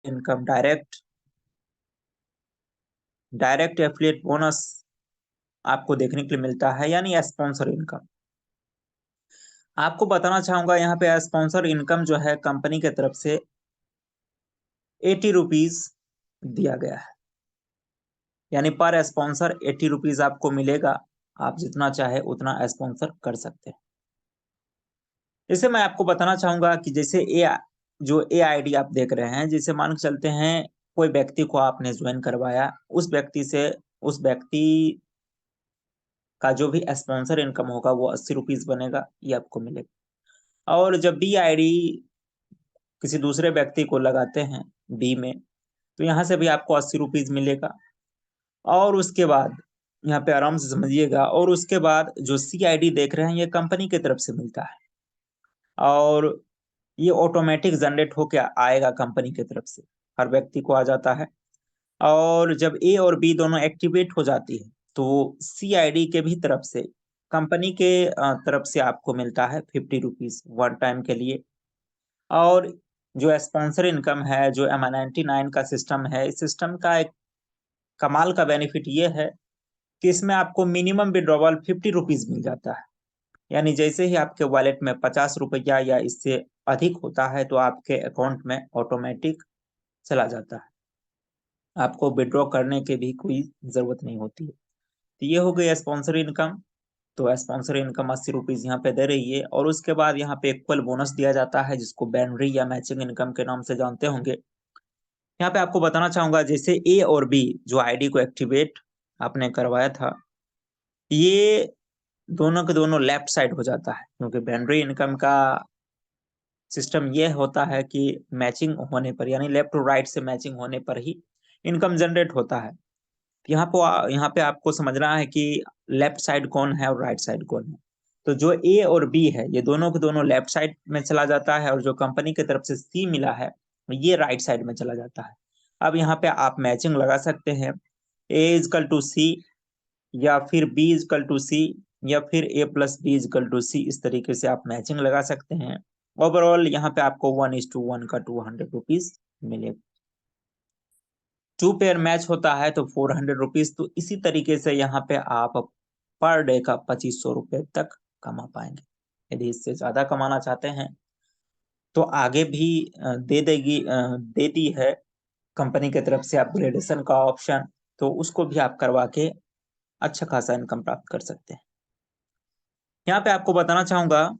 Income, direct affiliate bonus आपको देखने के लिए मिलता है, यानी स्पॉन्सर इनकम। आपको बताना चाहूंगा यहाँ पे स्पॉन्सर इनकम जो है कंपनी के तरफ से 80 रुपीज दिया गया है, यानी पर स्पॉन्सर 80 रुपीज आपको मिलेगा। आप जितना चाहे उतना स्पॉन्सर कर सकते हैं। जैसे मैं आपको बताना चाहूंगा कि जैसे ए आई डी आप देख रहे हैं, जैसे मान के चलते हैं कोई व्यक्ति को आपने ज्वाइन करवाया, उस व्यक्ति का जो भी स्पॉन्सर इनकम होगा वो 80 रुपीज बनेगा, ये आपको मिलेगा। और जब बी आई डी किसी दूसरे व्यक्ति को लगाते हैं बी में, तो यहाँ से भी आपको 80 रुपीज मिलेगा। और उसके बाद यहाँ पे आराम से समझिएगा, और उसके बाद जो सी आई डी देख रहे हैं ये कंपनी की तरफ से मिलता है, और ये ऑटोमेटिक जनरेट होके आएगा कंपनी की तरफ से, हर व्यक्ति को आ जाता है। और जब ए और बी दोनों एक्टिवेट हो जाती है तो सी आई डी के भी तरफ से, कंपनी के तरफ से आपको मिलता है 50 रुपीज वन टाइम के लिए। और जो स्पॉन्सर इनकम है, जो M99 का सिस्टम है, इस सिस्टम का एक कमाल का बेनिफिट ये है कि इसमें आपको मिनिमम विड्रॉवल 50 रुपीज मिल जाता है। यानी जैसे ही आपके वॉलेट में 50 रुपया या इससे अधिक होता है तो आपके अकाउंट में ऑटोमेटिक चला जाता है, आपको विड्रॉ करने की भी कोई जरूरत नहीं होती है। तो ये हो गई स्पॉन्सर इनकम। तो स्पॉन्सर इनकम 80 रुपीज यहाँ पे दे रही है, और उसके बाद यहाँ पे इक्वल बोनस दिया जाता है, जिसको बाइनरी या मैचिंग इनकम के नाम से जानते होंगे। यहाँ पे आपको बताना चाहूंगा, जैसे ए और बी जो आईडी को एक्टिवेट आपने करवाया था, ये दोनों के दोनों लेफ्ट साइड हो जाता है, क्योंकि बाइनरी इनकम का सिस्टम ये होता है कि मैचिंग होने पर, यानी लेफ्ट टू राइट से मैचिंग होने पर ही इनकम जनरेट होता है। यहाँ पे आपको समझना है कि लेफ्ट साइड कौन है और राइट साइड कौन है। तो जो ए और बी है ये दोनों के दोनों लेफ्ट साइड में चला जाता है, और जो कंपनी की तरफ से सी मिला है ये राइट साइड में चला जाता है। अब यहाँ पे आप मैचिंग लगा सकते हैं, ए इजकल टू सी, या फिर बी इजकल टू सी, या फिर ए प्लस बी इजकल टू सी, इस तरीके से आप मैचिंग लगा सकते हैं। ओवरऑल यहाँ पे आपको 1:1 का 200 रुपीज मिलेगा। 2 पेयर मैच होता है तो 400 रुपीज। तो इसी तरीके से यहाँ पे आप पर डे का 2500 रुपए तक कमा पाएंगे। यदि इससे ज्यादा कमाना चाहते हैं तो आगे भी दे दी है कंपनी की तरफ से अपग्रेडेशन का ऑप्शन, तो उसको भी आप करवा के अच्छा खासा इनकम प्राप्त कर सकते हैं। यहाँ पे आपको बताना चाहूंगा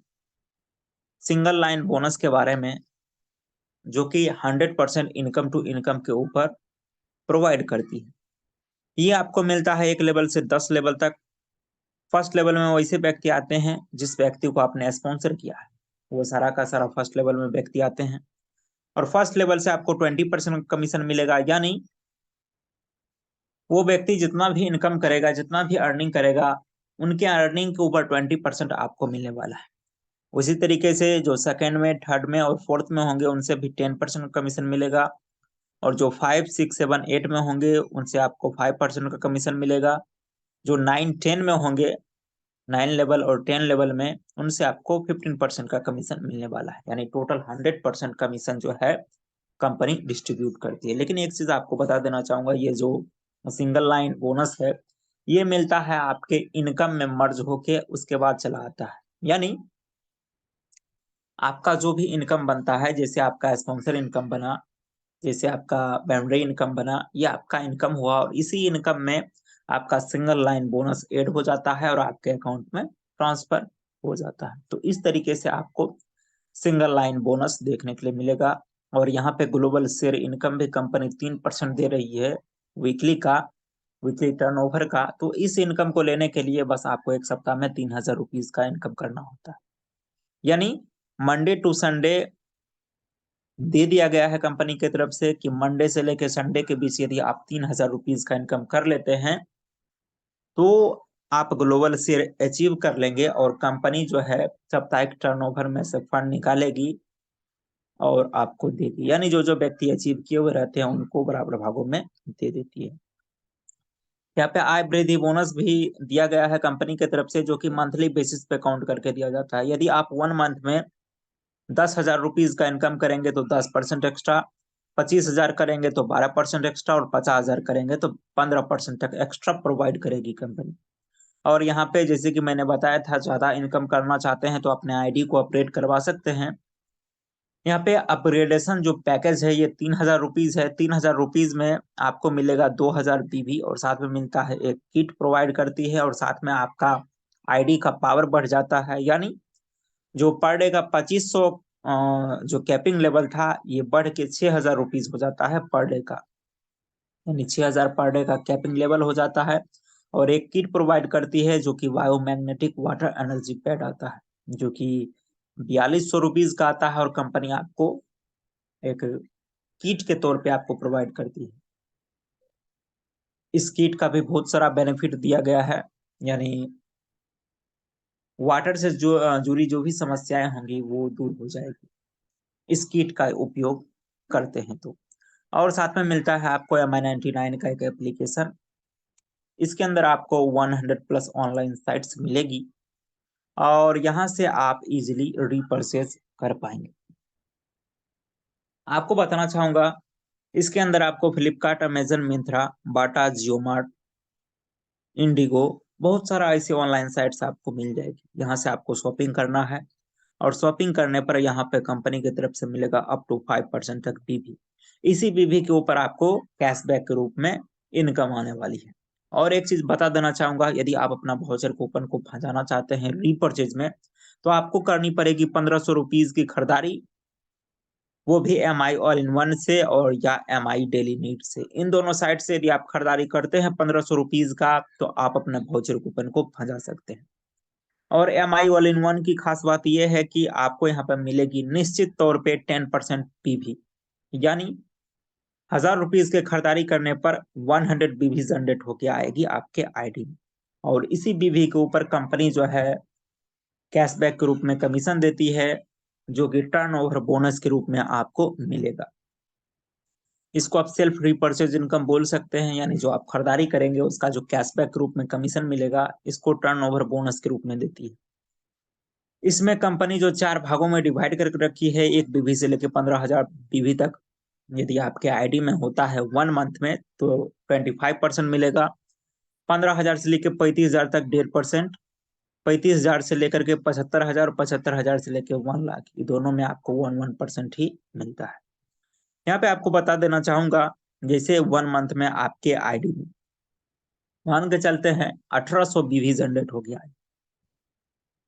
सिंगल लाइन बोनस के बारे में, जो कि 100% इनकम टू इनकम के ऊपर प्रोवाइड करती है। ये आपको मिलता है 1 लेवल से 10 लेवल तक। फर्स्ट लेवल में वैसे व्यक्ति आते हैं जिस व्यक्ति को आपने स्पॉन्सर किया है, वो सारा का सारा फर्स्ट लेवल में व्यक्ति आते हैं। और फर्स्ट लेवल से आपको 20% कमीशन मिलेगा, यानी वो व्यक्ति जितना भी इनकम करेगा, जितना भी अर्निंग करेगा, उनके अर्निंग के ऊपर 20% आपको मिलने वाला है। उसी तरीके से जो सेकंड में, थर्ड में और फोर्थ में होंगे उनसे भी 10% कमीशन मिलेगा, और जो 5, 6, 7, 8 में होंगे उनसे आपको 5% का कमीशन मिलेगा। जो 9, 10 में होंगे, 9 लेवल और 10 लेवल में, उनसे आपको 15% का कमीशन मिलने वाला है। यानी टोटल 100% कमीशन जो है कंपनी डिस्ट्रीब्यूट करती है। लेकिन एक चीज आपको बता देना चाहूंगा, ये जो सिंगल लाइन बोनस है ये मिलता है आपके इनकम में मर्ज होके उसके बाद चला आता है। यानी आपका जो भी इनकम बनता है, जैसे आपका स्पॉन्सर इनकम बना, जैसे आपका बाउंड्री इनकम बना, ये आपका इनकम हुआ, और इसी इनकम में आपका सिंगल लाइन बोनस ऐड हो जाता है और आपके अकाउंट में ट्रांसफर हो जाता है। तो इस तरीके से आपको सिंगल लाइन बोनस देखने के लिए मिलेगा। और यहाँ पे ग्लोबल शेयर इनकम भी कंपनी 3% दे रही है वीकली का, वीकली टर्नओवर का। तो इस इनकम को लेने के लिए बस आपको एक सप्ताह में 3000 रुपीज का इनकम करना होता है। यानी मंडे टू संडे दे दिया गया है कंपनी की तरफ से कि मंडे से लेकर संडे के बीच यदि आप 3000 रुपीज का इनकम कर लेते हैं तो आप ग्लोबल शेयर अचीव कर लेंगे, और कंपनी जो है साप्ताहिक टर्नओवर में से फंड निकालेगी और आपको देगी। यानी जो जो व्यक्ति अचीव किए हुए रहते हैं उनको बराबर भागों में दे देती है। यहाँ पे आय वृद्धि बोनस भी दिया गया है कंपनी की तरफ से, जो कि मंथली बेसिस पे काउंट करके दिया जाता है। यदि आप 1 मंथ में 10,000 रुपीज का इनकम करेंगे तो 10% एक्स्ट्रा, 25,000 करेंगे तो 12% एक्स्ट्रा, और 50,000 करेंगे तो 15% तक एक्स्ट्रा प्रोवाइड करेगी कंपनी। और यहाँ पे जैसे कि मैंने बताया था, ज्यादा इनकम करना चाहते हैं तो अपने आईडी को अपडेट करवा सकते हैं। यहाँ पे अपग्रेडेशन जो पैकेज है ये 3,000 रुपीज है। 3,000 रुपीज में आपको मिलेगा 2,000 बीबी, और साथ में मिलता है एक किट प्रोवाइड करती है, और साथ में आपका आईडी का पावर बढ़ जाता है। यानी जो पर डे का 2500 जो कैपिंग लेवल था, ये बढ़ के 6,000 रुपीज हो जाता है पर डे का, यानी 6,000 पर डे का कैपिंग लेवल हो जाता है। और एक किट प्रोवाइड करती है जो कि बायोमैग्नेटिक वाटर एनर्जी पैड आता है, जो कि 4,200 रुपीज का आता है, और कंपनी आपको एक किट के तौर पे आपको प्रोवाइड करती है। इस किट का भी बहुत सारा बेनिफिट दिया गया है, यानी वाटर से जो जुड़ी जो भी समस्याएं होंगी वो दूर हो जाएगी इस किट का उपयोग करते हैं तो। और साथ में मिलता है आपको MI99 का एक एप्लीकेशन। इसके अंदर आपको 100 प्लस ऑनलाइन साइट्स मिलेगी, और यहाँ से आप इजीली रीपरचेज कर पाएंगे। आपको बताना चाहूंगा, इसके अंदर आपको फ्लिपकार्ट, अमेजन, मिंत्रा, बाटा, जियोमार्ट, इंडिगो, बहुत सारा ऐसे ऑनलाइन साइट्स आपको मिल जाएगी। यहाँ से आपको शॉपिंग करना है, और शॉपिंग करने पर यहाँ पे कंपनी की तरफ से मिलेगा अप टू 5% तक बीबी। इसी बीबी के ऊपर आपको कैशबैक के रूप में इनकम आने वाली है। और एक चीज बता देना चाहूंगा, यदि आप अपना वाउचर कूपन को फंसाना चाहते हैं रीपरचेज में, तो आपको करनी पड़ेगी 1,500 रुपीज की खरीदारी, वो भी MI ऑल इन वन से और या MI डेली नीड से। इन दोनों साइट से यदि आप खरीदारी करते हैं 1,500 रुपीज का, तो आप अपने वाउचर कूपन को फंसा सकते हैं। और MI ऑल इन वन की खास बात यह है कि आपको यहाँ पर मिलेगी निश्चित तौर पे 10% पीवी, यानी 1,000 रुपीज के खरीदारी करने पर 100 बीवी जनरेट होके आएगी आपके आईडी में। और इसी बीवी के ऊपर कंपनी जो है कैशबैक के रूप में कमीशन देती है, जो कि टर्नओवर बोनस के रूप में आपको मिलेगा। इसको आप सेल्फ रीपर्चेज इनकम बोल सकते हैं, यानी जो आप खरीदारी करेंगे उसका जो कैशबैक के रूप में कमीशन मिलेगा, इसको टर्नओवर बोनस के रूप में देती है। इसमें कंपनी जो 4 भागों में डिवाइड करके रखी है, 1 बीवी से लेकर 15,000 बीवी तक, यदि आपके आईडी में होता है 1 मंथ में तो 25% मिलेगा। 15,000 से लेकर 35,000 तक 1.5%, 35,000 से लेकर के 75,000, 75,000 से लेकर 1 लाख, ये दोनों में आपको 1% ही मिलता है। यहाँ पे आपको बता देना चाहूंगा, जैसे 1 मंथ में आपके आईडी में मान के चलते हैं 1,800 बीवी जनरेट हो गया है।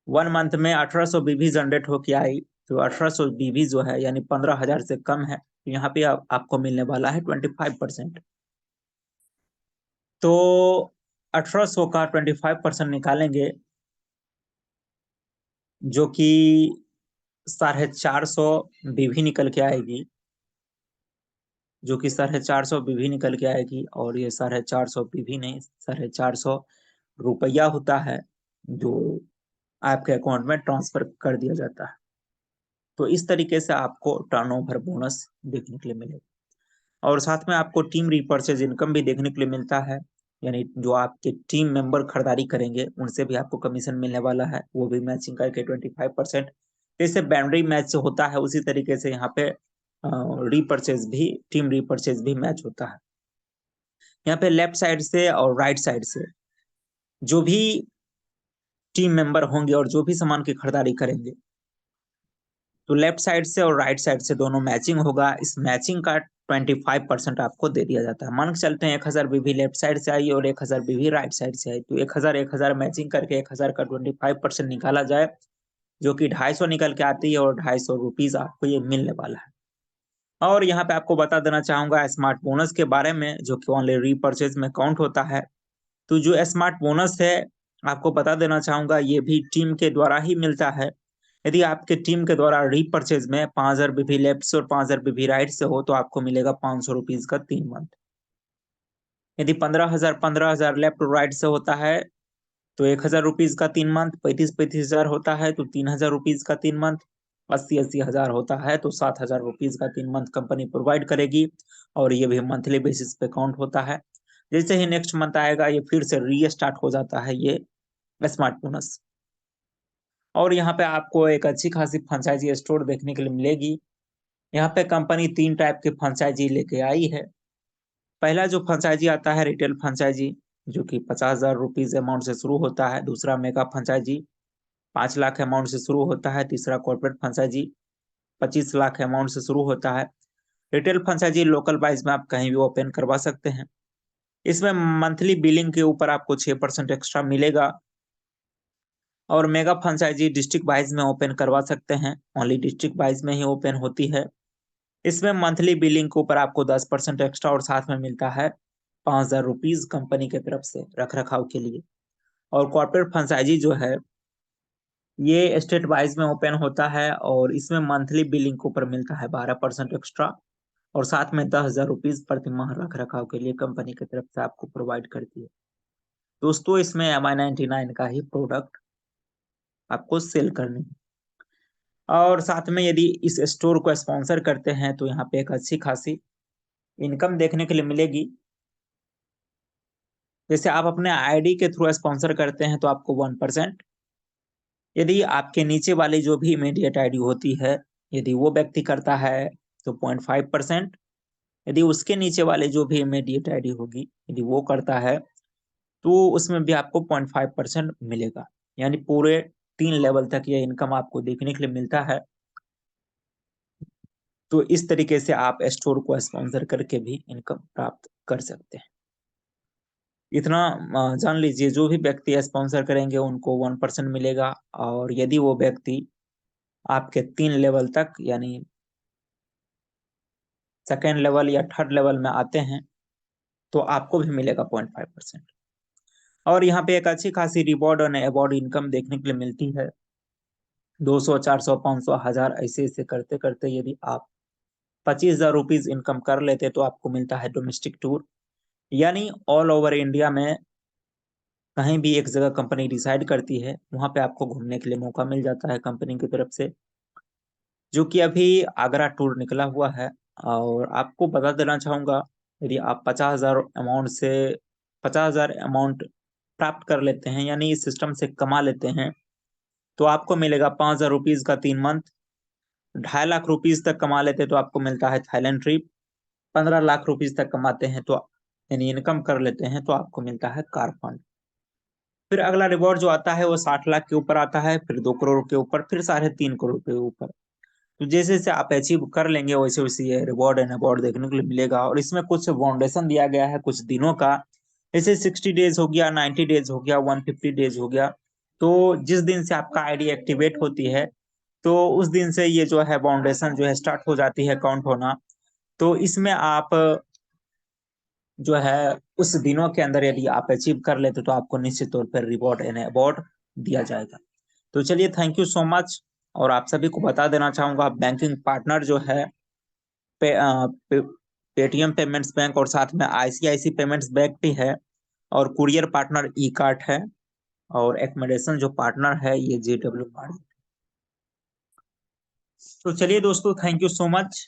1 मंथ में 1,800 बीवी जनरेट हो के आई, तो 1,800 बीवी जो है यानी 15,000 से कम है, तो यहाँ पे आपको मिलने वाला है 25%। तो 1,800 का 25% निकालेंगे, जो कि 450 बीवी निकल के आएगी, जो कि 450 बीवी निकल के आएगी। और ये 450 बीवी नहीं, 450 रुपया होता है, जो आपके अकाउंट में ट्रांसफर कर दिया जाता है। तो इस तरीके से आपको टर्नओवर बोनस देखने के लिए मिलेगा। और साथ में आपको टीम रीपर्चेज इनकम भी देखने के लिए मिलता है, यानी जो आपके टीम मेंबर खरीदारी करेंगे उनसे भी आपको कमीशन मिलने वाला है, वो भी मैचिंग करके 25%। जैसे बाउंड्री मैच होता है उसी तरीके से यहाँ पे रीपर्चेज भी, टीम रीपर्चेज भी मैच होता है। यहाँ पे लेफ्ट साइड से और राइट साइड से जो भी टीम मेंबर होंगे और जो भी सामान की खरीदारी करेंगे, तो लेफ्ट साइड से और राइट साइड से दोनों मैचिंग होगा। इस मैचिंग का 25% आपको दे दिया जाता है। मान के चलते हैं 1,000 बीवी लेफ्ट साइड से आई और 1,000 बीवी राइट साइड से आई, तो 1,000 मैचिंग करके 1,000 का 25% निकाला जाए, जो कि 250 निकल के आती है, और 250 रुपीज आपको ये मिलने वाला है। और यहाँ पे आपको बता देना चाहूंगा स्मार्ट बोनस के बारे में, जो कि ओनली रीपर्चेज में काउंट होता है। तो जो स्मार्ट बोनस है, आपको बता देना चाहूंगा, ये भी टीम के द्वारा ही मिलता है। यदि आपके टीम के द्वारा रीपर्चेज में 5,000 बीवी लेफ्ट से और 5,000 बीवी राइट से हो, तो आपको मिलेगा 500 रुपीज का 3 मंथ। यदि 15,000 लेफ्ट और राइट से होता है, तो 1,000 रुपीज का 3 मंथ। 35,000 होता है तो 3,000 रुपीज का 3 मंथ। 80,000 होता है तो 7,000 रुपीज का 3 मंथ कंपनी प्रोवाइड करेगी, और ये भी मंथली बेसिस पे काउंट होता है। जैसे ही नेक्स्ट मंथ आएगा, ये फिर से री स्टार्ट हो जाता है ये स्मार्ट बोनस। और यहाँ पे आपको एक अच्छी खासी फ्रेंचाइजी स्टोर देखने के लिए मिलेगी, यहाँ पे कंपनी 3 टाइप के फ्रेंचाइजी लेके आई है। पहला जो फ्रेंचाइजी आता है रिटेल फ्रेंचाइजी, जो कि 50,000 रुपीज अमाउंट से शुरू होता है। दूसरा मेगा फ्रेंचाइजी 5 लाख अमाउंट से शुरू होता है। तीसरा कॉर्पोरेट फ्रेंचाइजी 25 लाख अमाउंट से शुरू होता है। रिटेल फ्रेंचाइजी लोकल वाइज में आप कहीं भी ओपन करवा सकते हैं। इसमें मंथली बिलिंग के ऊपर आपको 6% एक्स्ट्रा मिलेगा। और मेगा फ्रेंचाइजी डिस्ट्रिक्ट वाइज में ओपन करवा सकते हैं, ओनली डिस्ट्रिक्ट वाइज में ही ओपन होती है। इसमें मंथली बिलिंग के ऊपर आपको 10% एक्स्ट्रा और साथ में मिलता है 5,000 रुपीज कंपनी की तरफ से रख रखाव के लिए। और कॉर्पोरेट फ्रेंचाइजी जो है ये स्टेट वाइज में ओपन होता है और इसमें मंथली बिलिंग के ऊपर मिलता है 12% एक्स्ट्रा और साथ में 10,000 रुपीज प्रति माह रख रखाव के लिए कंपनी की तरफ से आपको प्रोवाइड करती है। दोस्तों इसमें MI99 का ही प्रोडक्ट आपको सेल करनी है। और साथ में यदि इस स्टोर को स्पॉन्सर करते हैं तो यहाँ पे एक अच्छी खासी इनकम देखने के लिए मिलेगी। जैसे आप अपने आईडी के थ्रू स्पॉन्सर करते हैं तो आपको 1%, यदि आपके नीचे वाली जो भी इमीडिएट आईडी होती है यदि वो व्यक्ति करता है तो 0.5%, यदि उसके नीचे वाले जो भी इमीडिएट आईडी होगी यदि वो करता है तो उसमें भी आपको 0.5% मिलेगा। यानी पूरे 3 लेवल तक ये इनकम आपको देखने के लिए मिलता है। तो इस तरीके से आप स्टोर को स्पॉन्सर करके भी इनकम प्राप्त कर सकते हैं। इतना जान लीजिए, जो भी व्यक्ति स्पॉन्सर करेंगे उनको 1% मिलेगा और यदि वो व्यक्ति आपके 3 लेवल तक यानी सेकेंड लेवल या थर्ड लेवल में आते हैं तो आपको भी मिलेगा 0.5%। और यहाँ पे एक अच्छी खासी रिवॉर्ड और अवार्ड इनकम देखने के लिए मिलती है। 200, 400, 500, 1000 ऐसे ऐसे करते करते यदि आप 25,000 रुपीज इनकम कर लेते तो आपको मिलता है डोमेस्टिक टूर। यानी ऑल ओवर इंडिया में कहीं भी एक जगह कंपनी डिसाइड करती है वहां पे आपको घूमने के लिए मौका मिल जाता है कंपनी की तरफ से, जो कि अभी आगरा टूर निकला हुआ है। और आपको बता देना चाहूंगा, यदि आप 50,000 अमाउंट प्राप्त कर लेते हैं यानी इस सिस्टम से कमा लेते हैं तो आपको मिलेगा 5,000 रुपीज का 3 मंथ। 2.5 लाख रुपीज तक कमा लेते तो आपको मिलता है थाईलैंड ट्रिप। 15 लाख रुपीज तक कमाते हैं तो यानी इनकम कर लेते हैं तो आपको मिलता है कार फंड। फिर अगला रिवॉर्ड जो आता है वो 60 लाख के ऊपर आता है, फिर 2 करोड़ के ऊपर, फिर 3.5 करोड़ के ऊपर। तो जैसे जैसे आप अचीव कर लेंगे वैसे वैसे ये रिवॉर्ड एंड अवार्ड देखने को मिलेगा। और इसमें कुछ फाउंडेशन दिया गया है कुछ दिनों का, जैसे 60 डेज हो गया, 90 डेज हो गया, 150 डेज हो गया। तो जिस दिन से आपका आईडी एक्टिवेट होती है तो उस दिन से ये जो है फाउंडेशन जो है स्टार्ट हो जाती है काउंट होना। तो इसमें आप जो है उस दिनों के अंदर यदि आप अचीव कर लेते तो आपको निश्चित तौर पर रिवॉर्ड एंड अवार्ड दिया जाएगा। तो चलिए, थैंक यू सो मच। और आप सभी को बता देना चाहूंगा, बैंकिंग पार्टनर जो है पेटीएम पेमेंट्स बैंक और साथ में ICICI पेमेंट्स बैंक भी है। और कुरियर पार्टनर ई कार्ट है। और एकोमोडेशन जो पार्टनर है ये JW पार्टनर। तो चलिए दोस्तों, थैंक यू सो मच।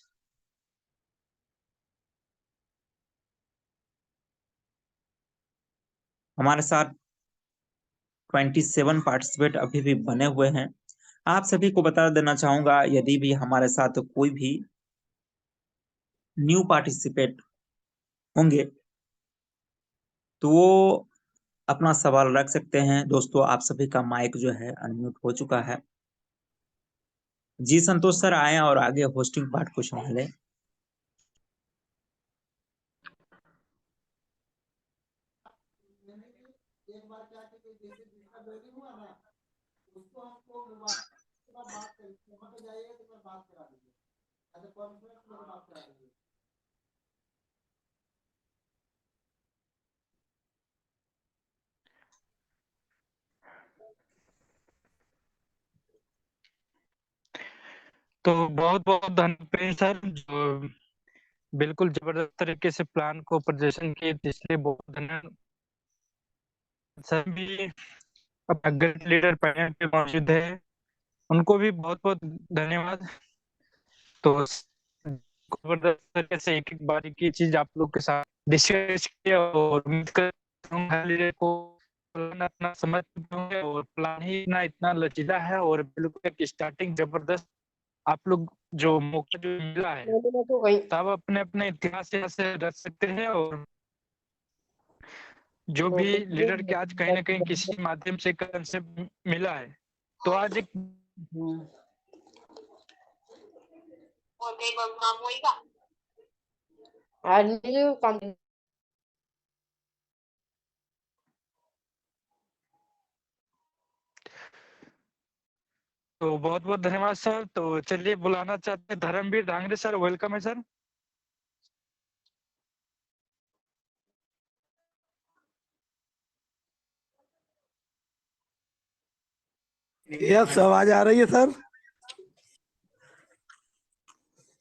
हमारे साथ 27 पार्टिसिपेट अभी भी बने हुए हैं। आप सभी को बता देना चाहूंगा, यदि भी हमारे साथ कोई भी न्यू पार्टिसिपेट होंगे तो वो अपना सवाल रख सकते हैं। दोस्तों आप सभी का माइक जो है अनम्यूट हो चुका है। जी संतोष सर, आए और आगे होस्टिंग पार्ट को संभालें। तो बहुत बहुत धन्यवाद सर, जो बिल्कुल जबरदस्त तरीके से प्लान को प्रदर्शन किए, इसलिए बहुत धन्यवाद सर। भी अब ग्रेट लीडर पैनल पे मौजूद है, उनको भी बहुत बहुत धन्यवाद। तो जबरदस्त तरीके से एक एक बार एक ही चीज आप लोग के साथ डिस्कस किया और उम्मीद करता हूँ लीडर को प्लान अपना समझ चुके होंगे और प्लान ही इतना इतना लचीला है और बिल्कुल एक स्टार्टिंग जबरदस्त आप लोग जो मौका जो मिला है सब अपने अपने इतिहास से रच सकते हैं, और जो भी लीडर के आज कहीं ना कहीं किसी माध्यम से कंसेप्ट मिला है, तो आज एक तो बहुत बहुत धन्यवाद सर। तो चलिए बुलाना चाहते हैं धर्मवीर डांगरे सर, वेलकम है सर। यस, आवाज आ रही है सर?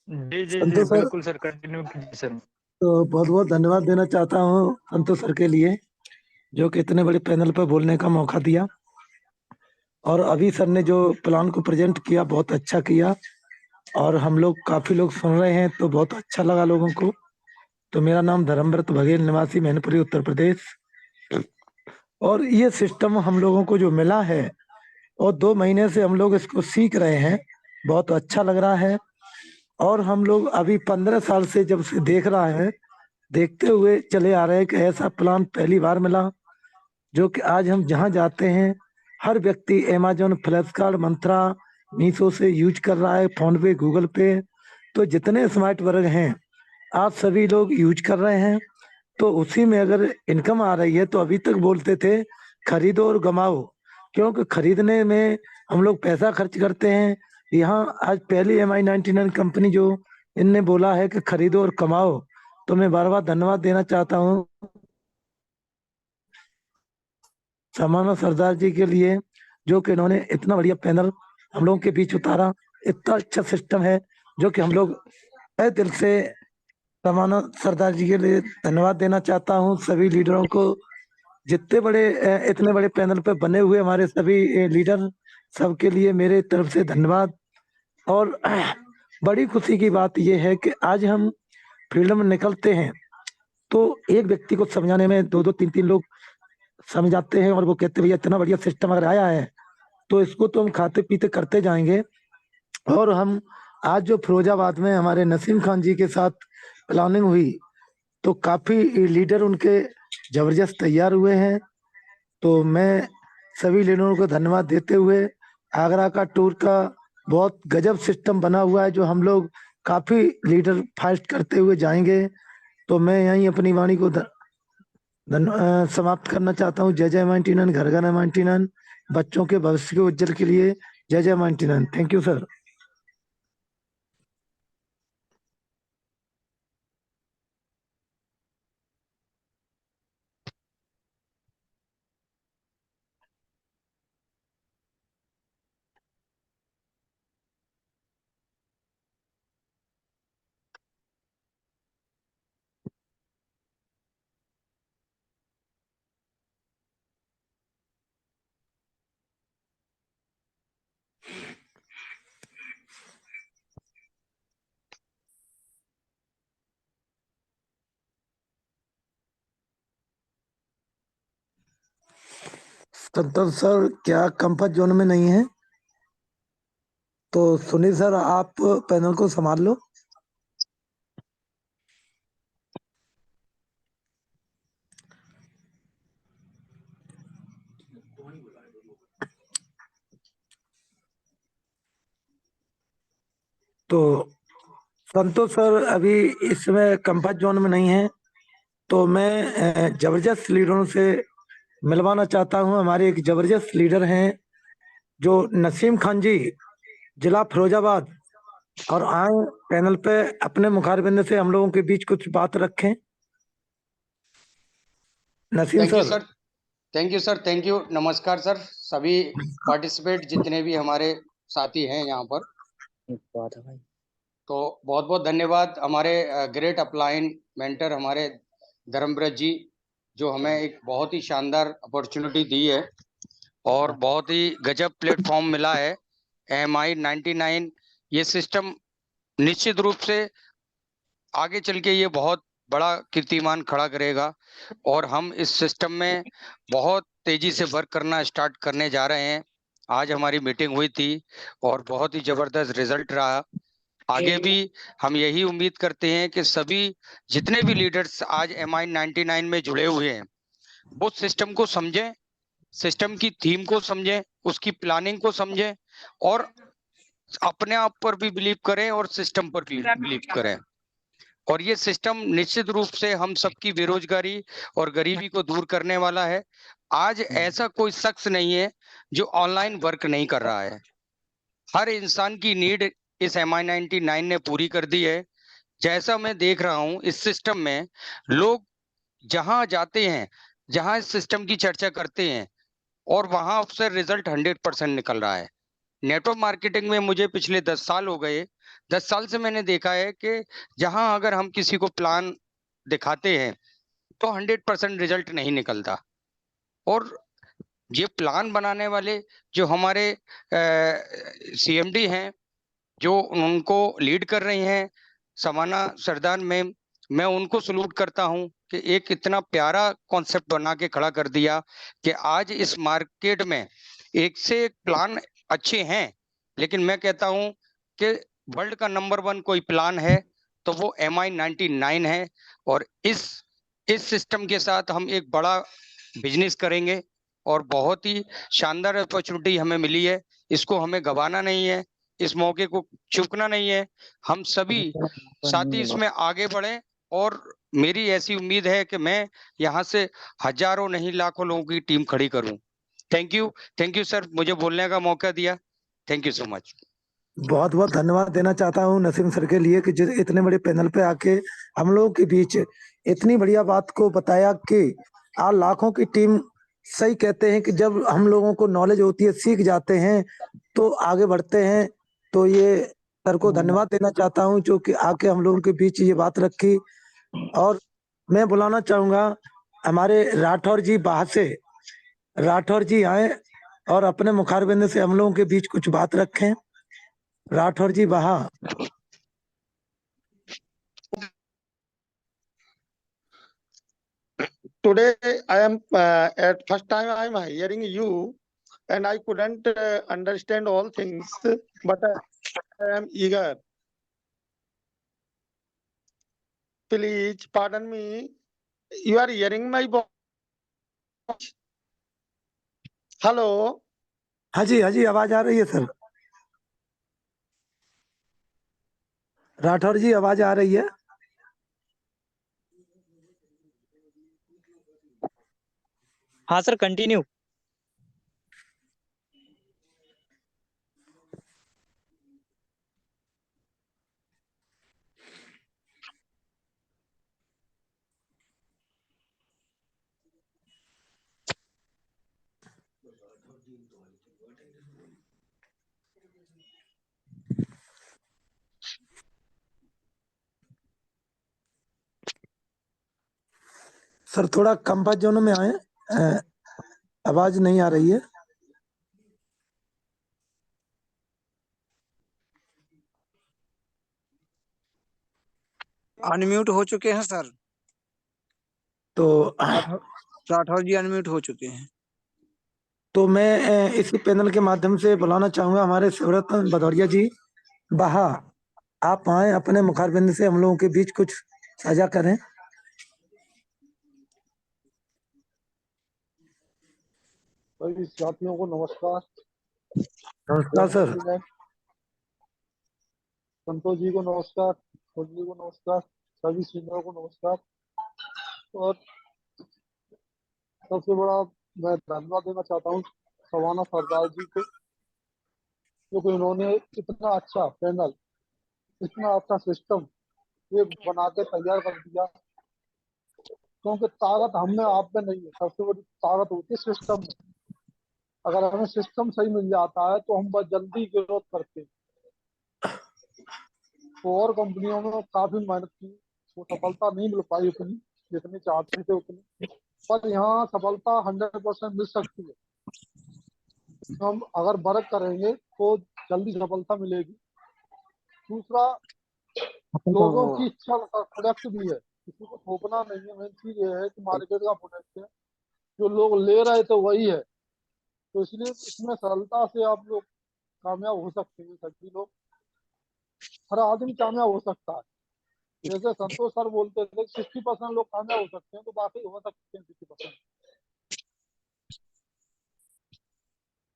जी जी जी संतोष सर, बिल्कुल सर, कंटिन्यू कीजिए सर। तो बहुत बहुत धन्यवाद देना चाहता हूँ संतोष सर के लिए, जो कि इतने बड़े पैनल पर बोलने का मौका दिया। और अभी सर ने जो प्लान को प्रेजेंट किया बहुत अच्छा किया, और हम लोग काफी लोग सुन रहे हैं तो बहुत अच्छा लगा लोगों को। तो मेरा नाम धर्मव्रत बघेल, निवासी मैनपुरी, उत्तर प्रदेश। और ये सिस्टम हम लोगों को जो मिला है और 2 महीने से हम लोग इसको सीख रहे हैं, बहुत अच्छा लग रहा है। और हम लोग अभी 15 साल से जब से देख रहा है, देखते हुए चले आ रहे हैं कि ऐसा प्लान पहली बार मिला, जो कि आज हम जहां जाते हैं हर व्यक्ति अमेजोन, फ्लिपकार्ट, मंत्रा, मीशो से यूज कर रहा है, फोन पे, गूगल पे। तो जितने स्मार्ट वर्ग हैं आप सभी लोग यूज कर रहे हैं। तो उसी में अगर इनकम आ रही है तो अभी तक बोलते थे खरीदो और कमाओ, क्योंकि खरीदने में हम लोग पैसा खर्च करते हैं। यहाँ आज पहली MI99 कंपनी जो इनने बोला है कि खरीदो और कमाओ, तो मैं बार बार धन्यवाद देना चाहता हूँ सामान्य सरदार जी के लिए, जो कि इन्होंने इतना बढ़िया पैनल हम लोगों के बीच उतारा। इतना अच्छा सिस्टम है जो कि हम लोग तहे दिल से सामान्य सरदार जी के लिए धन्यवाद देना चाहता हूँ। सभी लीडरों को, जितने बड़े इतने बड़े पैनल पे बने हुए हमारे सभी लीडर, सबके लिए मेरे तरफ से धन्यवाद। और बड़ी खुशी की बात यह है कि आज हम फील्ड में निकलते हैं तो एक व्यक्ति को समझाने में दो दो तीन तीन लोग समझाते हैं, और वो कहते हैं भैया इतना बढ़िया सिस्टम अगर आया है तो इसको तो हम खाते पीते करते जाएंगे। और हम आज जो फिरोजाबाद में हमारे नसीम खान जी के साथ प्लानिंग हुई, तो काफी लीडर उनके जबरदस्त तैयार हुए हैं। तो मैं सभी लीडरों को धन्यवाद देते हुए, आगरा का टूर का बहुत गजब सिस्टम बना हुआ है, जो हम लोग काफी लीडर फास्ट करते हुए जाएंगे। तो मैं यहीं अपनी वाणी को समाप्त करना चाहता हूँ। जय जय 99, घर घर 99, बच्चों के भविष्य के उज्जवल के लिए जय जय 99। Thank you sir. Santosh sir क्या कंफर्ट जोन में नहीं है? तो सुनील सर आप पैनल को संभाल लो। तो संतोष सर अभी इस समय कंफर्ट जोन में नहीं है, तो मैं जबरदस्त लीडरों से मिलवाना चाहता हूं। हमारे एक जबरदस्त लीडर हैं जो नसीम खान जी, जिला फिरोजाबाद, और आए पैनल पे अपने मुखारबिंद से हम लोगों के बीच कुछ बात रखें। Naseem thank you sir. Sir. Thank you sir. Thank you. नमस्कार सर, सभी पार्टिसिपेट जितने भी हमारे साथी हैं यहाँ पर, तो बहुत बहुत धन्यवाद हमारे ग्रेट अपलाइन मेंटर हमारे धर्मव्रत जी, जो हमें एक बहुत ही शानदार अपॉर्चुनिटी दी है और बहुत ही गजब प्लेटफॉर्म मिला है MI99। ये सिस्टम निश्चित रूप से आगे चल के ये बहुत बड़ा कीर्तिमान खड़ा करेगा, और हम इस सिस्टम में बहुत तेजी से वर्क करना स्टार्ट करने जा रहे हैं। आज हमारी मीटिंग हुई थी और बहुत ही जबरदस्त रिजल्ट रहा। आगे भी हम यही उम्मीद करते हैं कि सभी जितने भी लीडर्स आज MI99 में जुड़े हुए हैं वो सिस्टम को समझें, सिस्टम की थीम को समझें, उसकी प्लानिंग को समझें और अपने आप पर भी बिलीव करें और सिस्टम पर भी बिलीव करें। और ये सिस्टम निश्चित रूप से हम सबकी बेरोजगारी और गरीबी को दूर करने वाला है। आज ऐसा कोई शख्स नहीं है जो ऑनलाइन वर्क नहीं कर रहा है। हर इंसान की नीड इस MI99 ने पूरी कर दी है। जैसा मैं देख रहा हूं इस सिस्टम में लोग जहां जाते हैं, जहां इस सिस्टम की चर्चा करते हैं और वहां से रिजल्ट 100% निकल रहा है। नेटवर्क मार्केटिंग में मुझे पिछले 10 साल हो गए। 10 साल से मैंने देखा है कि जहां अगर हम किसी को प्लान दिखाते हैं तो 100% रिजल्ट नहीं निकलता। और ये प्लान बनाने वाले जो हमारे CMD हैं, जो उनको लीड कर रही हैं, समाना सरदान मैम, मैं उनको सलूट करता हूं कि एक इतना प्यारा कॉन्सेप्ट बना के खड़ा कर दिया कि आज इस मार्केट में एक से एक प्लान अच्छे हैं, लेकिन मैं कहता हूं कि वर्ल्ड का नंबर 1 कोई प्लान है तो वो MI99 है। और इस सिस्टम के साथ हम एक बड़ा बिजनेस करेंगे और बहुत ही शानदार अपॉर्चुनिटी हमें मिली है, इसको हमें गंवाना नहीं है, इस मौके को चूकना नहीं है। हम सभी साथी इसमें आगे बढ़े और मेरी ऐसी उम्मीद है कि मैं यहाँ से हजारों नहीं लाखों लोगों की टीम खड़ी करूं। थैंक यू सर, मुझे बोलने का मौका दिया। Thank you so much. बहुत बहुत धन्यवाद देना चाहता हूँ नसीम सर के लिए कि जो इतने बड़े पैनल पे आके हम लोगों के बीच इतनी बढ़िया बात को बताया कि आज लाखों की टीम, सही कहते हैं कि जब हम लोगों को नॉलेज होती है, सीख जाते हैं तो आगे बढ़ते हैं। तो ये सर को धन्यवाद देना चाहता हूँ जो कि आके हम लोगों के बीच ये बात रखी। और मैं बुलाना चाहूंगा हमारे राठौर जी बाहर से, राठौर जी आए और अपने मुखारबिंद से हम लोगों के बीच कुछ बात रखें। राठौर जी वहा। Today I am at first time I am hearing you and I couldn't understand all things, but I am eager. Please pardon me. You are hearing my voice? Hello. हाँ जी आवाज आ रही है सर। राठौर जी आवाज आ रही है? हाँ सर, कंटिन्यू। सर थोड़ा कंफर्ट जोन में आए, आवाज नहीं आ रही है। अनम्यूट हो चुके हैं सर। तो राठौर जी अनम्यूट हो चुके हैं। तो मैं इसी पैनल के माध्यम से बुलाना चाहूंगा हमारे शिवरत्न भदौरिया जी बहा। आप आए अपने मुखारबिंद से हम लोगों के बीच कुछ साझा करें। सभी साथियों को नमस्कार। नमस्कार सर। संतोष जी को नमस्कार, खोज जी को नमस्कार, सभी सीनियरों को नमस्कार। और सबसे बड़ा मैं धन्यवाद देना चाहता हूँ सवाना सरदार जी को, क्योंकि उन्होंने इतना अच्छा पैनल, इतना अच्छा सिस्टम ये बना के तैयार कर दिया। क्योंकि ताकत हम में आप में नहीं है, सबसे बड़ी ताकत होती है सिस्टम में। अगर हमें सिस्टम सही मिल जाता है तो हम बहुत जल्दी ग्रोथ करते हैं। तो और कंपनियों में काफी मेहनत की, वो सफलता नहीं मिल पाई उतनी जितनी चाहते थे उतनी, पर यहाँ सफलता 100% मिल सकती है। हम अगर वर्क करेंगे तो जल्दी सफलता मिलेगी। दूसरा, लोगों की इच्छा का प्रोडक्ट भी है, किसी को थोपना नहीं है। मेन चीज ये है कि मार्केट का प्रोडक्ट है, जो लोग ले रहे तो वही है। तो इसलिए इसमें सरलता से आप लोग कामयाब हो सकते हैं सभी लोग। हर आदमी कामयाब हो सकता है। जैसे संतोष सर बोलते थे 60% लोग कामयाब हो सकते हैं, तो बाकी हो सकते हैं 60%।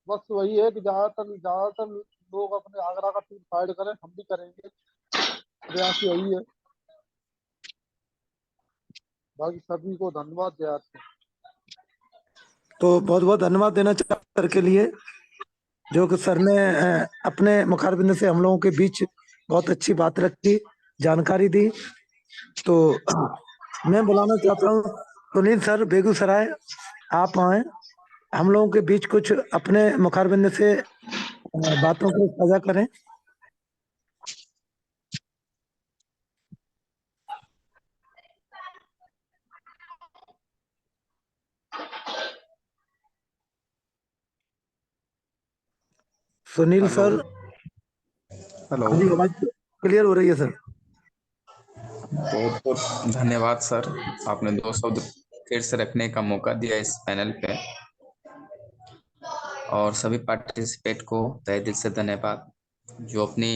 बस वही है कि ज्यादातर ज्यादातर लोग अपने आगरा का टीम साइड करें, हम भी करेंगे, प्रयास यही है। बाकी सभी को धन्यवाद यार। तो बहुत बहुत धन्यवाद देना चाहता हूं सर के लिए, जो कि सर ने अपने मुखारबिंद से हम लोगों के बीच बहुत अच्छी बात रखी, जानकारी दी। तो मैं बुलाना चाहता हूँ सुनील सर बेगूसराय, आप आए, हम लोगों के बीच कुछ अपने मुखारबिंद से बातों को साझा करें। सुनील हेलो। Sir, hello. हाँ जी, आवाज क्लियर हो रही है सर? बहुत बहुत धन्यवाद सर, आपने 2 शब्द फिर से रखने का मौका दिया इस पैनल पे, और सभी पार्टिसिपेट को तहे दिल से धन्यवाद, जो अपनी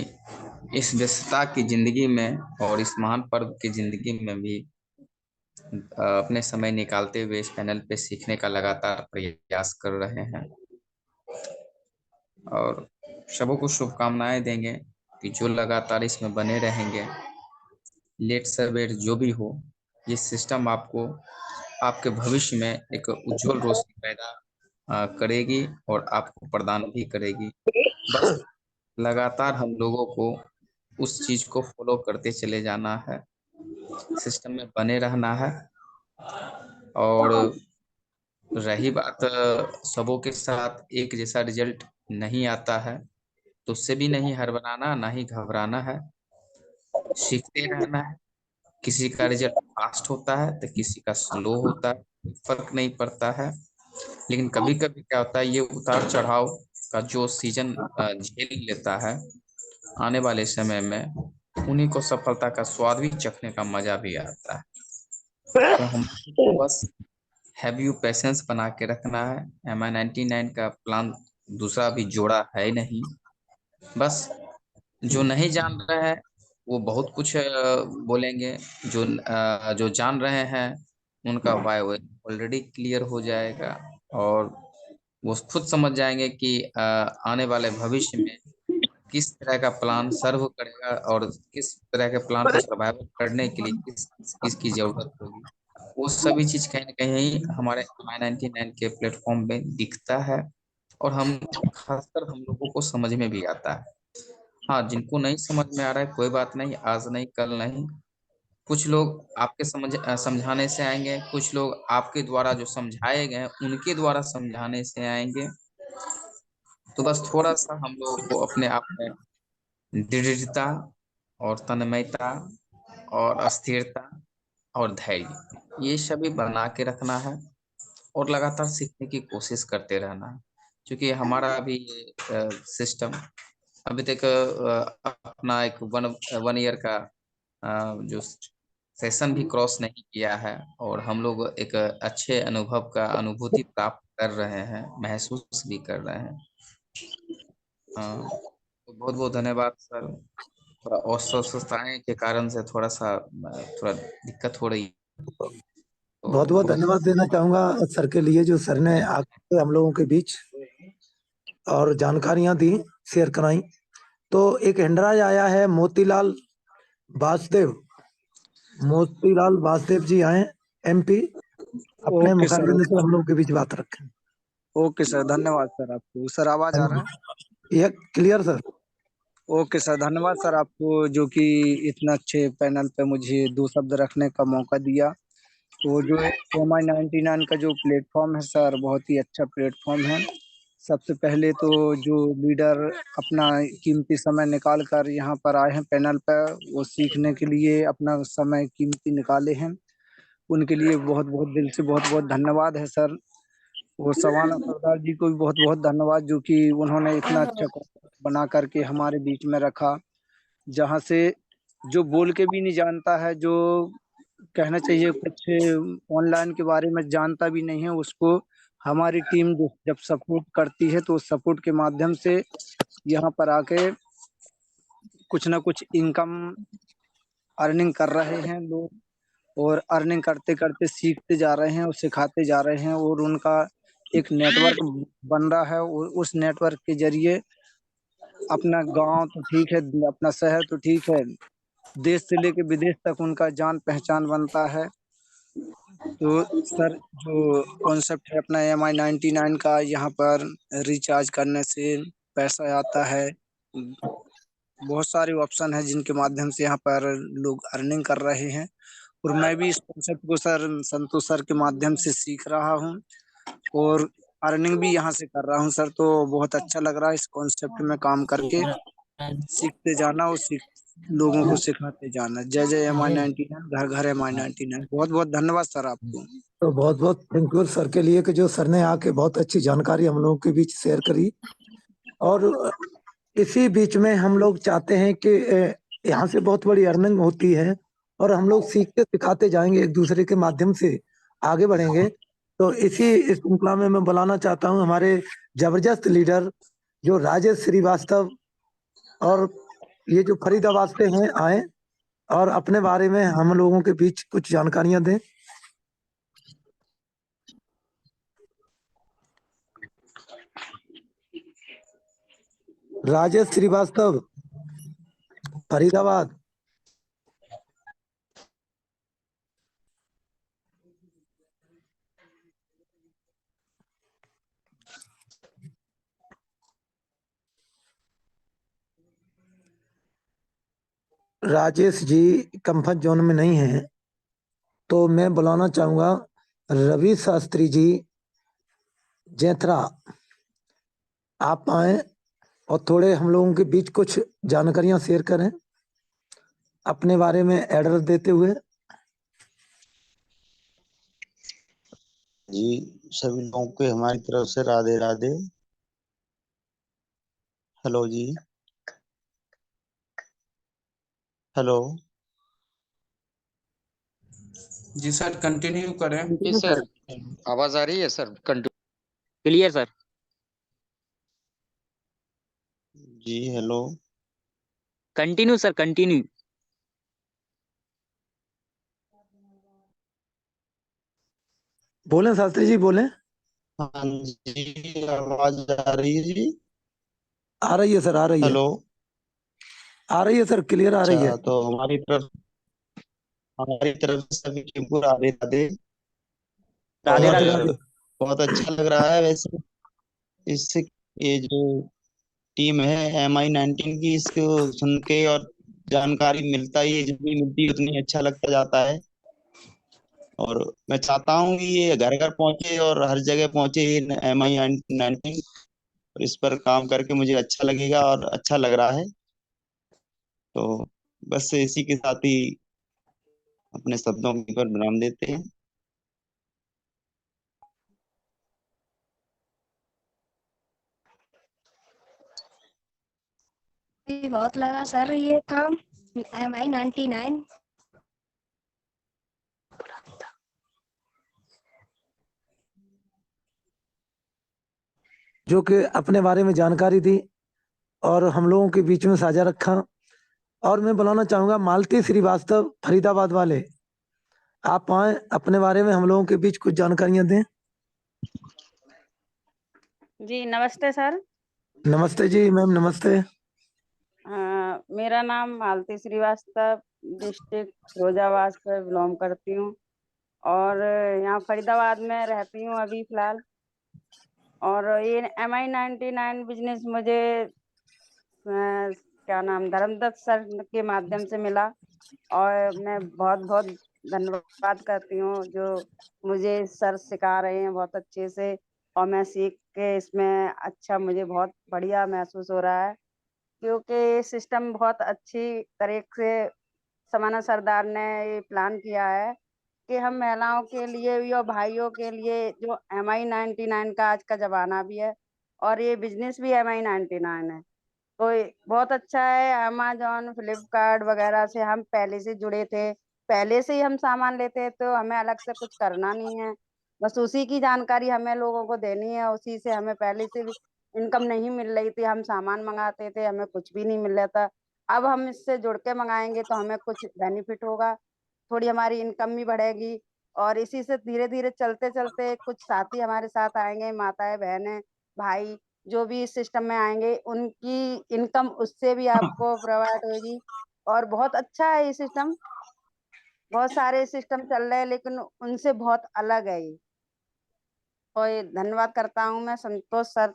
इस व्यस्तता की जिंदगी में और इस महान पर्व की जिंदगी में भी अपने समय निकालते हुए इस पैनल पे सीखने का लगातार प्रयास कर रहे हैं। और सबों को शुभकामनाएं देंगे कि जो लगातार इसमें बने रहेंगे, लेट सवेर जो भी हो, ये सिस्टम आपको आपके भविष्य में एक उज्जवल रोशनी पैदा करेगी और आपको प्रदान भी करेगी। बस लगातार हम लोगों को उस चीज को फॉलो करते चले जाना है, सिस्टम में बने रहना है। और रही बात सबों के साथ एक जैसा रिजल्ट नहीं आता है, तो उससे भी नहीं हड़बड़ाना, ना ही घबराना है, सीखते रहना है। किसी का रिजल्ट फास्ट होता है तो किसी का स्लो होता है, फर्क नहीं पड़ता है। लेकिन कभी कभी क्या होता है, ये उतार चढ़ाव का जो सीजन झेल लेता है, आने वाले समय में उन्हीं को सफलता का स्वाद भी चखने का मजा भी आता है। तो हम बस हैव यू पेशेंस बना के रखना है। MI99 का प्लान दूसरा भी जोड़ा है नहीं। बस जो नहीं जान रहे हैं वो बहुत कुछ बोलेंगे, जो जान रहे हैं उनका वाई ऑलरेडी क्लियर हो जाएगा, और वो खुद समझ जाएंगे कि आने वाले भविष्य में किस तरह का प्लान सर्व करेगा और किस तरह के प्लान को सर्वाइव करने के लिए किस किसकी जरूरत होगी। वो सभी चीज कहीं ना कहीं हमारे MI99 के प्लेटफॉर्म में दिखता है, और हम खासकर हम लोगों को समझ में भी आता है। हाँ, जिनको नहीं समझ में आ रहा है कोई बात नहीं, आज नहीं कल नहीं, कुछ लोग आपके समझाने से आएंगे, कुछ लोग आपके द्वारा जो समझाए गए उनके द्वारा समझाने से आएंगे। तो बस थोड़ा सा हम लोगों को अपने आप में दृढ़ता और तन्मयता और अस्थिरता और धैर्य, ये सभी बना के रखना है, और लगातार सीखने की कोशिश करते रहना है। क्योंकि हमारा भी ये सिस्टम अभी तक अपना एक वन ईयर का जो सेशन भी क्रॉस नहीं किया है, और हम लोग एक अच्छे अनुभव का अनुभूति प्राप्त कर रहे हैं, महसूस भी कर रहे हैं। तो बहुत बहुत धन्यवाद सर। थोड़ा अस्वस्थताएं के कारण से थोड़ा दिक्कत हो रही है, तो बहुत बहुत बहुत धन्यवाद देना चाहूंगा सर के लिए, जो सर ने आके हम लोगों के बीच और जानकारियां दी, शेयर कराई। तो एक हैंडराज आया है, मोतीलाल वासुदेव जी आए, MP, अपने ओके सर। मुखारबिंद से हम लोगों के बीच बात रखें। ओके सर, धन्यवाद सर आपको। सर आवाज आ रहा है? ये क्लियर सर? ओके सर, धन्यवाद सर आपको, जो कि इतना अच्छे पैनल पे मुझे 2 शब्द रखने का मौका दिया। तो जो MI99 का जो प्लेटफॉर्म है सर, बहुत ही अच्छा प्लेटफॉर्म है। सबसे पहले तो जो लीडर अपना कीमती समय निकाल कर यहाँ पर आए हैं पैनल पर, वो सीखने के लिए अपना समय कीमती निकाले हैं, उनके लिए बहुत बहुत दिल से बहुत बहुत धन्यवाद है सर। वो सवाना सरदार जी को भी बहुत बहुत धन्यवाद, जो कि उन्होंने इतना अच्छा concept बना करके हमारे बीच में रखा, जहाँ से जो बोल के भी नहीं जानता है, जो कहना चाहिए कुछ ऑनलाइन के बारे में जानता भी नहीं है, उसको हमारी टीम जब सपोर्ट करती है, तो उस सपोर्ट के माध्यम से यहाँ पर आके कुछ ना कुछ इनकम अर्निंग कर रहे हैं लोग और अर्निंग करते करते सीखते जा रहे हैं और सिखाते जा रहे हैं और उनका एक नेटवर्क बन रहा है और उस नेटवर्क के जरिए अपना गांव तो ठीक है, अपना शहर तो ठीक है, देश से लेके विदेश तक उनका जान पहचान बनता है। तो सर जो कॉन्सेप्ट है अपना MI99 का, यहाँ पर रिचार्ज करने से पैसा आता है, बहुत सारे ऑप्शन है जिनके माध्यम से यहाँ पर लोग अर्निंग कर रहे हैं और मैं भी इस कॉन्सेप्ट को सर संतोष सर के माध्यम से सीख रहा हूँ और अर्निंग भी यहाँ से कर रहा हूँ सर। तो बहुत अच्छा लग रहा है इस कॉन्सेप्ट में काम करके, सीखते जाना और लोगों को सिखाते जाना। जय जय MI99, घर घर MI99। बहुत बहुत धन्यवाद सर आपको। तो बहुत बहुत थैंक यू सर के लिए कि जो सर ने आके बहुत अच्छी जानकारी हम लोगों के बीच शेयर करी। और इसी बीच में हम लोग चाहते हैं कि यहाँ से बहुत बड़ी अर्निंग होती है और हम लोग सीखते सिखाते जाएंगे, एक दूसरे के माध्यम से आगे बढ़ेंगे। तो इस श्रृंखला में मैं बुलाना चाहता हूँ हमारे जबरदस्त लीडर जो राजेश श्रीवास्तव, और ये जो फरीदाबाद से हैं आए और अपने बारे में हम लोगों के बीच कुछ जानकारियां दें। राजेश श्रीवास्तव, फरीदाबाद। राजेश जी कंफर्ट जोन में नहीं है, तो मैं बुलाना चाहूंगा रवि शास्त्री जी जैथरा। आप आए और थोड़े हम लोगों के बीच कुछ जानकारियां शेयर करें अपने बारे में एड्रेस देते हुए। जी सभी लोगों को हमारी तरफ से Radhe Radhe. Hello ji, hello ji sir continue करें। जी सर, आवाज आ रही है सर? Clear sir. जी, हेलो कंटिन्यू सर, कंटिन्यू। बोले शास्त्री जी, बोले। हाँ जी, आवाज आ रही है जी? आ रही है सर, आ रही है, हेलो। आ रही है सर, क्लियर आ रही है। अच्छा, तो हमारी तरफ से सभी टीम को राधे राधे। राधे और राधे राधे। राधे। बहुत अच्छा लग रहा है वैसे इससे, ये जो टीम है MI19 की, इसको सुन के और जानकारी मिलता ही है, जितनी मिलती है उतनी अच्छा लगता जाता है। और मैं चाहता हूँ कि ये घर घर पहुंचे और हर जगह पहुंचे ये MI19। और इस पर काम करके मुझे अच्छा लगेगा और अच्छा लग रहा है। तो बस इसी के साथ ही अपने शब्दों पर विराम देते हैं। बहुत लगा सर ये काम MI99। जो कि अपने बारे में जानकारी दी और हम लोगों के बीच में साझा रखा। और मैं बुलाना चाहूंगा मालती श्रीवास्तव फरीदाबाद वाले। आप आए अपने बारे में हम लोगों के बीच कुछ जानकारियां दें। जी नमस्ते सर। नमस्ते जी मैम, नमस्ते। मेरा नाम मालती श्रीवास्तव, डिस्ट्रिक्ट फिरोजाबाद से बिलोंग करती हूँ और यहाँ फरीदाबाद में रहती हूँ अभी फिलहाल। और ये MI99 बिजनेस मुझे क्या नाम धर्मदत्त सर के माध्यम से मिला और मैं बहुत बहुत धन्यवाद करती हूँ जो मुझे सर सिखा रहे हैं बहुत अच्छे से और मैं सीख के इसमें अच्छा, मुझे बहुत बढ़िया महसूस हो रहा है क्योंकि ये सिस्टम बहुत अच्छी तरीके से समाना सरदार ने ये प्लान किया है कि हम महिलाओं के लिए भी और भाइयों के लिए जो MI99 का आज का जमाना भी है और ये बिजनेस भी MI99 है। तो बहुत अच्छा है। अमेजोन फ्लिपकार्ट वगैरह से हम पहले से जुड़े थे, पहले से ही हम सामान लेते हैं, तो हमें अलग से कुछ करना नहीं है, बस उसी की जानकारी हमें लोगों को देनी है। उसी से हमें पहले से भी इनकम नहीं मिल रही थी, हम सामान मंगाते थे, हमें कुछ भी नहीं मिल रहा था। अब हम इससे जुड़ के मंगाएंगे तो हमें कुछ बेनिफिट होगा, थोड़ी हमारी इनकम भी बढ़ेगी और इसी से धीरे धीरे चलते चलते कुछ साथी हमारे साथ आएंगे, माताएं, बहनें, भाई जो भी इस सिस्टम में आएंगे उनकी इनकम उससे भी आपको प्रोवाइड होगी। और बहुत अच्छा है ये सिस्टम, बहुत सारे सिस्टम चल रहे हैं लेकिन उनसे बहुत अलग है ये। तो ये धन्यवाद करता हूँ मैं संतोष सर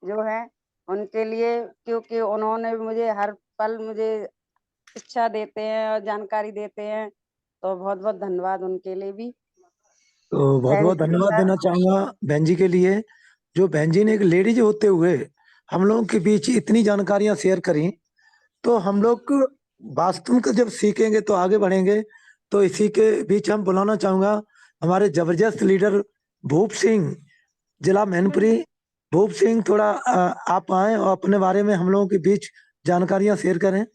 जो है उनके लिए, क्योंकि उन्होंने मुझे हर पल मुझे शिक्षा देते हैं और जानकारी देते हैं, तो बहुत बहुत धन्यवाद उनके लिए भी। तो बहुत बहुत थैंक यू धन्यवाद सर। देना चाहूंगा बहन जी के लिए, जो बहन जी ने एक लेडीज होते हुए हम लोगों के बीच इतनी जानकारियां शेयर करी। तो हम लोग वास्तव में जब सीखेंगे तो आगे बढ़ेंगे। तो इसी के बीच हम बुलाना चाहूंगा हमारे जबरदस्त लीडर भूप सिंह, जिला मैनपुरी। भूप सिंह, थोड़ा आप आए और अपने बारे में हम लोगों के बीच जानकारियां शेयर करें।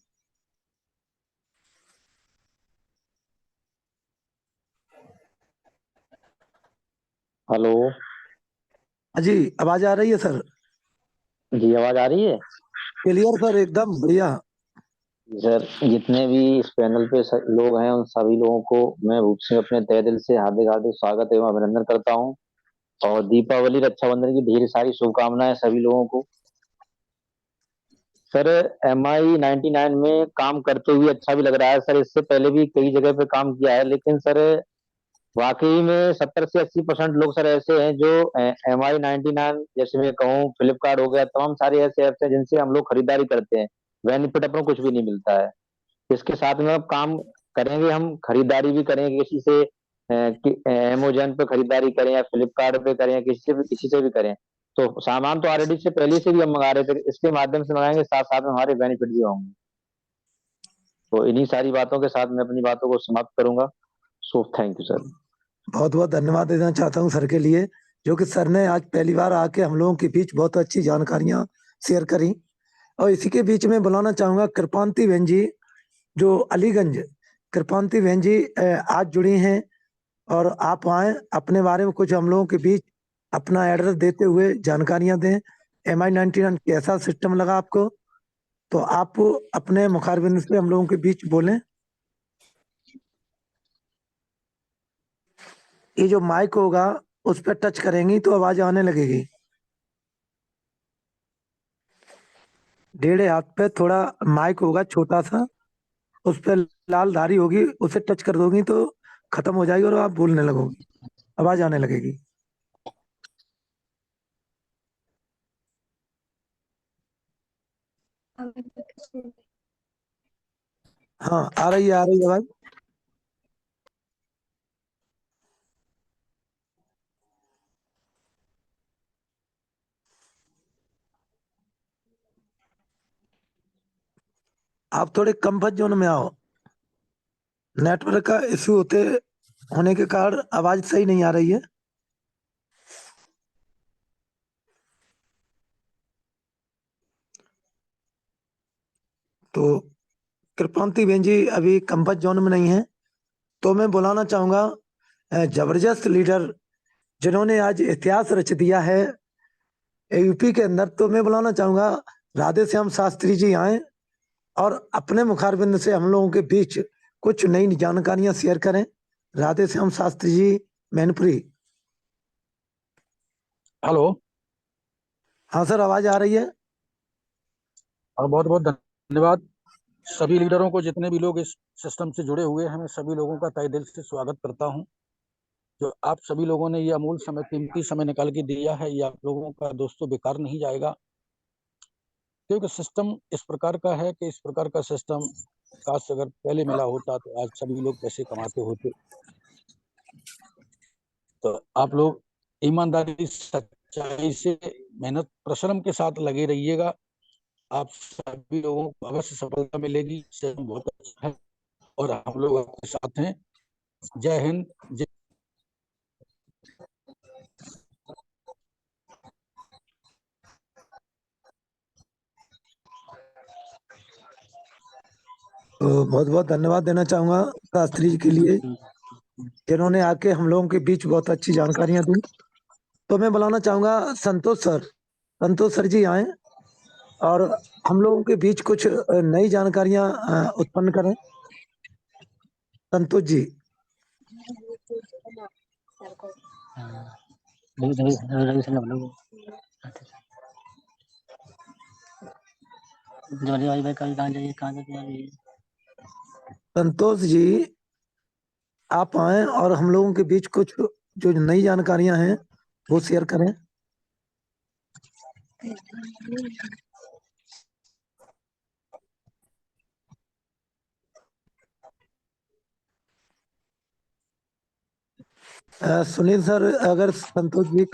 हेलो हाँ जी, आवाज आ रही है सर? जी, आवाज आ रही है क्लियर सर, एकदम बढ़िया। सर। जितने भी इस पैनल पे लोग हैं उन सभी लोगों को मैं भूप सिंह अपने तहे दिल से हार्दिक हार्दिक स्वागत एवं अभिनंदन करता हूं और दीपावली रक्षाबंधन की ढेर सारी शुभकामनाएं सभी लोगों को। सर, MI99 में काम करते हुए अच्छा भी लग रहा है सर। इससे पहले भी कई जगह पे काम किया है, लेकिन सर वाकई में 70 से 80% लोग सर ऐसे हैं जो MI99, जैसे मैं कहूँ फ्लिपकार्ट हो गया, तमाम सारे ऐसे ऐप्स हैं जिनसे हम लोग खरीदारी करते हैं। बेनिफिट अपना कुछ भी नहीं मिलता है। इसके साथ में अब काम करेंगे, हम खरीदारी भी करेंगे किसी से, अमेजोन पे खरीदारी करें या फ्लिपकार्ट पे करें या किसी से भी करें। तो सामान तो ऑलरेडी से पहले से भी हम मंगा रहे थे, इसके माध्यम से मंगाएंगे, साथ साथ में हमारे बेनिफिट भी होंगे। तो इन्हीं सारी बातों के साथ मैं अपनी बातों को समाप्त करूंगा। So thank you sir. बहुत बहुत धन्यवाद देना चाहता हूँ सर के लिए, जो कि सर ने आज पहली बार आके हम लोगों के बीच बहुत अच्छी जानकारियां शेयर करी। और इसी के बीच में बुलाना चाहूंगा कृपांति बहन जी, जो अलीगंज। कृपांति बहन जी आज जुड़ी हैं और आप आए अपने बारे में कुछ हम लोगों के बीच अपना एड्रेस देते हुए जानकारियां दें। MI99 कैसा सिस्टम लगा आपको, तो आप अपने मुखारबिन से हम लोगों के बीच बोलें। ये जो माइक होगा उस पर टच करेंगी तो आवाज आने लगेगी। 1.5 हाथ पे थोड़ा माइक होगा छोटा सा, उस पर लाल धारी होगी, उसे टच कर दोगी तो खत्म हो जाएगी और आप बोलने लगोगी, आवाज आने लगेगी। हाँ, आ रही है आवाज। आप थोड़े कंफर्ट जोन में आओ, नेटवर्क का इश्यू होने के कारण आवाज सही नहीं आ रही है। तो कृपांति बहन जी अभी कंफर्ट जोन में नहीं है, तो मैं बुलाना चाहूंगा जबरदस्त लीडर जिन्होंने आज इतिहास रच दिया है यूपी के अंदर। तो मैं बुलाना चाहूंगा राधे श्याम शास्त्री जी आए और अपने मुखारबिंद से हम लोगों के बीच कुछ नई जानकारियां शेयर करें। राधे श्याम शास्त्री जी, मैनपुरी। हेलो। हाँ सर, आवाज आ रही है? बहुत बहुत धन्यवाद सभी लीडरों को, जितने भी लोग इस सिस्टम से जुड़े हुए हैं, मैं सभी लोगों का तहे दिल से स्वागत करता हूं। जो आप सभी लोगों ने ये अमूल्य समय, कीमती समय निकाल के दिया है, ये आप लोगों का दोस्तों बेकार नहीं जाएगा, क्योंकि सिस्टम इस प्रकार का है कि इस प्रकार का सिस्टम काश अगर पहले मिला होता तो आज सभी लोग पैसे कमाते होते। तो आप लोग ईमानदारी, सच्चाई से, मेहनत, परिश्रम के साथ लगे रहिएगा। आप सभी लोगों को अवश्य सफलता मिलेगी। सिस्टम बहुत अच्छा है और हम लोग आपके साथ हैं। जय हिंद, जय। तो बहुत बहुत धन्यवाद देना चाहूंगा शास्त्री जी के लिए, जिन्होंने आके हम लोगों के बीच बहुत अच्छी जानकारियां दी। तो मैं बुलाना चाहूंगा संतोष सर। संतोष सर जी आए। और हम लोगों के बीच कुछ नई जानकारियां उत्पन्न करें। संतोष जी। संतोष जी आप आए और हम लोगों के बीच कुछ जो नई जानकारियां हैं वो शेयर करें। सुनील सर, अगर संतोष जी